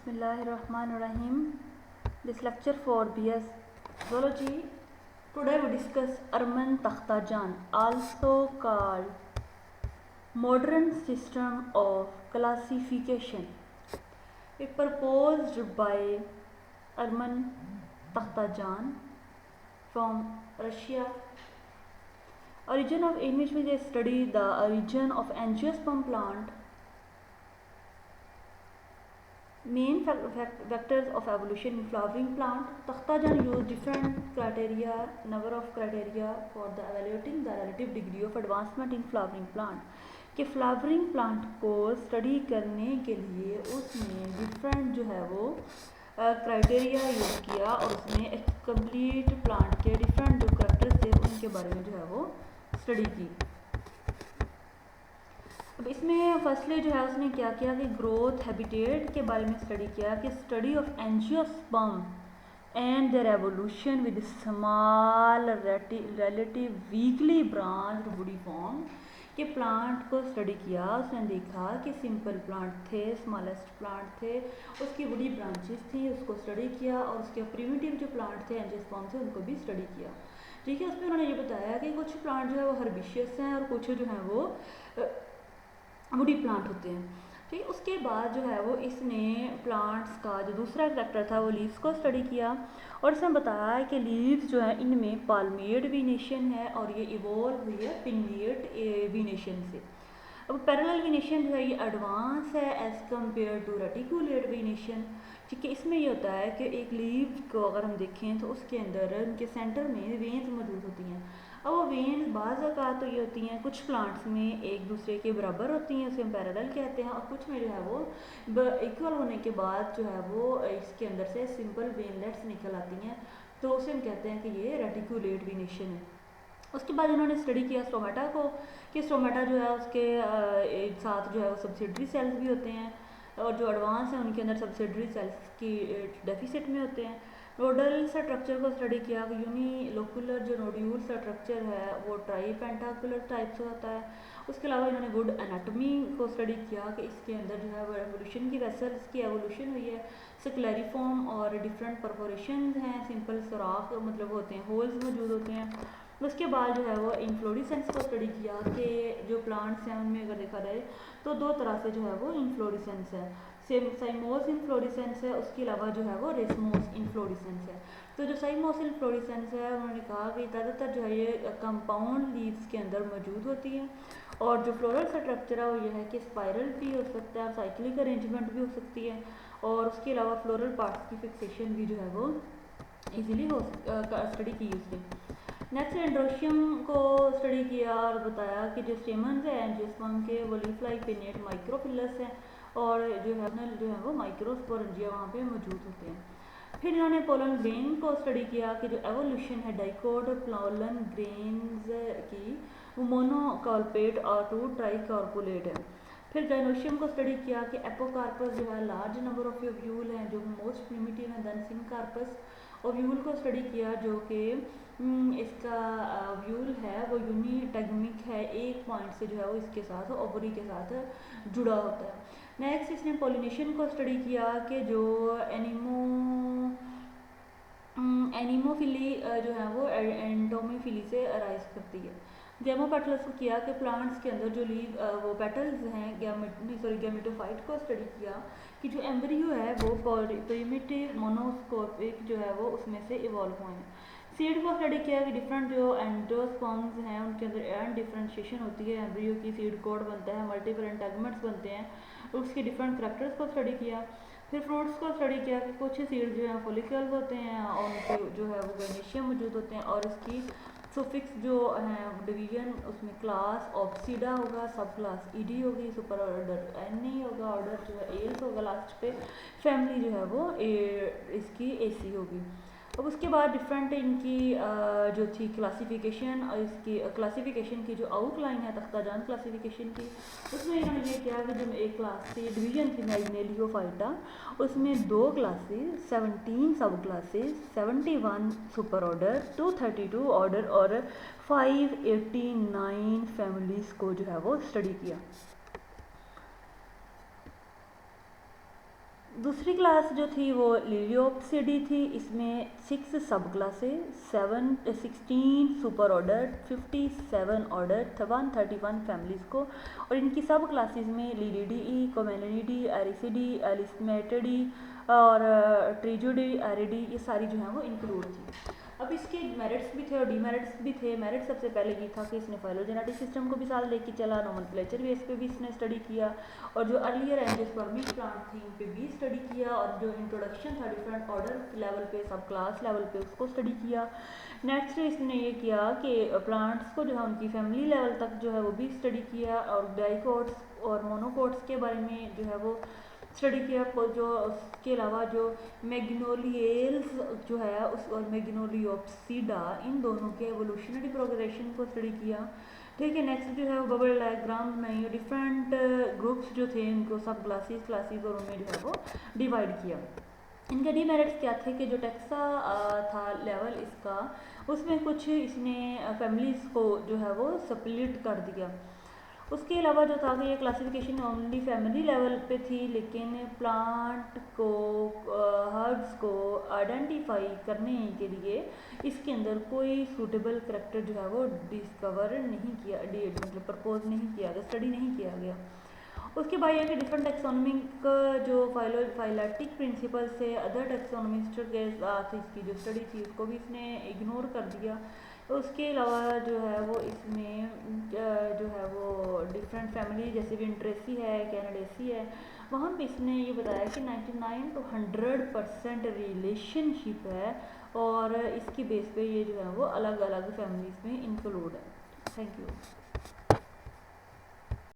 Bismillahirrahmanirrahim. This lecture for BS Zoology. Today we discuss Arman Takhtajan, also called Modern System of Classification. It proposed by Arman Takhtajan from Russia. Origin of in which they study the origin of angiosperm plant. Main vectors of evolution in flowering plant. Takhtajan used different criteria, number of criteria for the evaluating the relative degree of advancement in flowering plant. कि flowering plant को study करने के लिए उसने different जो है वो criteria use किया और उसने एक कंप्लीट प्लांट के डिफरेंट जो करैक्टर्स थे उनके बारे में जो है वो स्टडी की। अब इसमें फर्स्टली जो है उसने क्या किया कि ग्रोथ हैबिटेट के बारे में स्टडी किया कि study of angiosperm and their evolution with small relative weakly branched woody form के प्लांट को स्टडी किया। उसने देखा कि सिंपल प्लांट थे, स्मॉलेस्ट प्लांट थे, उसकी वुडी ब्रांचेस थी, उसको स्टडी किया और उसके प्रिमिटिव जो प्लांट थे एंजियोस्पर्म थे उनको भी स्टडी किया। ठीक है, उसमें उन्होंने ये बताया कि कुछ प्लांट जो है वो हर्बिशियस हैं और कुछ जो हैं वो वुडी प्लांट होते हैं। ठीक, उसके बाद जो है वो इसने प्लांट्स का जो दूसरा कैरेक्टर था वो लीव्स को स्टडी किया और इसने बताया कि लीव्स जो है इनमें पाल्मेट वीनेशन है और ये इवॉल्व हुई है पिन्नेट वीनेशन से। अब पैरेलल वीनेशन जो है ये एडवांस है एज कम्पेयर टू रेटिकुलेट वीनेशन। ठीक है, इसमें ये होता है कि एक लीव को अगर हम देखें तो उसके अंदर उनके सेंटर में वेन्स मौजूद होती हैं। अब वो वेन्स बाज़ औक़ात तो ये होती हैं कुछ प्लांट्स में एक दूसरे के बराबर होती हैं, उसे हम पैरेलल कहते हैं, और कुछ में जो है वो इक्वल होने के बाद जो है वो इसके अंदर से सिंपल वेनलेट्स निकल आती हैं, तो उसे हम कहते हैं कि ये रेटिकुलेट वीनेशन है। उसके बाद इन्होंने स्टडी किया स्टोमेटा को कि स्टोमेटा जो है उसके साथ जो है वो सब्सिडरी सेल्स भी होते हैं और जो एडवांस हैं उनके अंदर सब्सिडरी सेल्स की डेफिसिट में होते हैं। नोडल स्ट्रक्चर को स्टडी किया कि यूनिलोकुलर जो नोड्यूल स्ट्रक्चर है वो ट्राई पेंटाकुलर टाइप से होता है। उसके अलावा इन्होंने गुड एनाटॉमी को स्टडी किया कि इसके अंदर जो है वो एवोल्यूशन की वेसल्स की एवोल्यूशन हुई है, स्क्लेरिफॉर्म और डिफरेंट परफोरेशन हैं, सिंपल सुराख मतलब होते हैं, होल्स मौजूद होते हैं। उसके बाद जो है वो इन्फ्लोरेसेंस को स्टडी किया कि जो प्लांट्स हैं उनमें अगर देखा जाए तो दो तरह से जो है वो इन्फ्लोरेसेंस है, साइमोस इन्फ्लोरेसेंस है, उसके अलावा जो है वो रेसमोस इन्फ्लोरेसेंस है। तो जो साइमोस इन्फ्लोरेसेंस है उन्होंने कहा कि ज़्यादातर जो है ये कंपाउंड लीव्स के अंदर मौजूद होती हैं और जो फ्लोरल स्ट्रक्चर है वो ये है कि स्पाइरल भी हो सकता है, साइक्लिक अरेंजमेंट भी हो सकती है और उसके अलावा फ्लोरल पार्ट्स की फिक्सेशन भी जो है वो ईजिली हो स्टडी की उसने। नेक्स्ट एंड्रोशियम को स्टडी किया और बताया कि जो स्टेमन्स है एंजियोस्पर्म के वो लीफ लाइक पिन्नेट माइक्रोफिलस हैं और जो है वो माइक्रोस्पोरेंजिया वहाँ पे मौजूद होते हैं। फिर इन्होंने पोलन ग्रेन को स्टडी किया कि जो एवोल्यूशन है डाइकोट पोलन ग्रेन्स की वो मोनोकार्पेट और टू ट्राइकार्पुलेट है। फिर गाइनोशियम को स्टडी किया कि एपोकार्पस जो है लार्ज नंबर ऑफ ओव्यूल हैं जो मोस्ट प्रिमिटिव है। देन सिनकार्पस ओव्यूल को स्टडी किया जो कि इसका ओव्यूल है वो यूनिटेगमिक है, एक पॉइंट से जो है वो इसके साथ ओवरी के साथ जुड़ा होता है। नेक्स्ट इसने पॉलिनेशन को स्टडी किया कि जो एनिमोफिली जो है वो एंटोमोफिली से अराइज करती है। गैमोपेटल्स को किया कि प्लांट्स के अंदर जो लीव वो पेटल्स हैं गैमेटोफाइट को स्टडी किया कि जो एम्ब्रियो है वो प्रिमिटिव मोनोस्कोपिक जो है वो उसमें से इवॉल्व हुए हैं। सीड को स्टडी किया कि डिफरेंट जो एंडोस्पर्म्स हैं उनके अंदर एंड डिफरेंशिएशन होती है, एम्ब्रियो की सीड कोड बनता है, मल्टीपल एंटेगमेंट्स बनते हैं, उसके डिफरेंट करैक्टर्स को स्टडी किया। फिर फ्रूट्स को स्टडी किया कि कुछ सीड जो हैं फॉलिकल होते हैं और उनके जो है वो गैनेशियम मौजूद होते हैं और उसकी सुफिक्स जो है डिवीजन उसमें क्लास ऑप्सीडा होगा, सब क्लास ईडी होगी, सुपर ऑर्डर एन होगा, ऑर्डर जो है एल्स होगा, लास्ट पे फैमिली जो है वो इसकी एसी होगी। अब उसके बाद डिफरेंट इनकी जो थी क्लासिफिकेशन और इसकी क्लासिफिकेशन की जो आउटलाइन है तख्ताजान क्लासिफिकेशन की उसमें इन्होंने ये किया कि जो एक क्लास थी डिवीजन थी मैग्नेलियोफाइटा उसमें 2 क्लासेस, 17 सब क्लासेस, 71 सुपर ऑर्डर, 232 ऑर्डर और 589 फैमिलीज़ को जो है वो स्टडी किया। दूसरी क्लास जो थी वो लिलियोप्सिडी थी। इसमें 6 सब classes, 16 super order, 57 order, 131 families को, और इनकी सब क्लासेस में लिलिडी, कोमेलिडी, एरिसिडी, एलिस्मेटिडी और ट्रिजुडी, एरिडी, ये सारी जो हैं वो इंक्लूड थी। अब इसके मेरिट्स भी थे और डीमेरिट्स भी थे। मेरिट सबसे पहले ये था कि इसने फाइलोजेनेटिक सिस्टम को भी साथ लेके चला, नोमेनक्लेचर बेस पे भी इसने स्टडी किया, और जो अर्लियर एंजियोस्पर्मिक प्लांट थी उन पे भी स्टडी किया, और जो इंट्रोडक्शन था डिफरेंट ऑर्डर लेवल पे, सब क्लास लेवल पे, उसको स्टडी किया। नेक्स्ट इसने ये किया कि प्लांट्स को जो है उनकी फैमिली लेवल तक जो है वो भी स्टडी किया, और डाइकोट्स और मोनोकोट्स के बारे में जो है वो स्टडी किया। जो उसके अलावा जो मैग्नोलियल्स जो है उस और मैग्नोलियोप्सिडा, इन दोनों के एवोल्यूशनरी प्रोग्रेशन को स्टडी किया। ठीक है, नेक्स्ट जो है वो बबल डायग्राम में डिफरेंट ग्रुप्स जो थे उनको सब क्लासेस और उनमें जो है वो डिवाइड किया। इनके डीमेरिट्स क्या थे कि जो टेक्सा था लेवल इसका, उसमें कुछ इसने फैमिलीज़ को जो है वो स्प्लिट कर दिया। उसके अलावा जो था कि ये क्लासिफिकेशन ओनली फैमिली लेवल पे थी, लेकिन प्लांट को हर्ब्स को आइडेंटिफाई करने के लिए इसके अंदर कोई सूटेबल करेक्टर जो है वो डिस्कवर नहीं किया, मतलब प्रपोज नहीं किया गया, स्टडी नहीं किया गया। उसके बाद ये कि डिफरेंट टेक्सोनोमिक जो फाइलेटिक प्रिंसिपल से अदर टेक्सोनोमिस्ट के साथ इसकी जो स्टडी थी उसको भी इसने इग्नोर कर दिया। उसके अलावा जो है वो इसमें जो है वो डिफरेंट फैमिली जैसे विंट्रेसी है, कैनाडेसी है, वहाँ पे इसने ये बताया कि 99 to 100% रिलेशनशिप है, और इसकी बेस पे ये जो है वो अलग अलग फैमिलीज़ में इंक्लूड है। Thank you.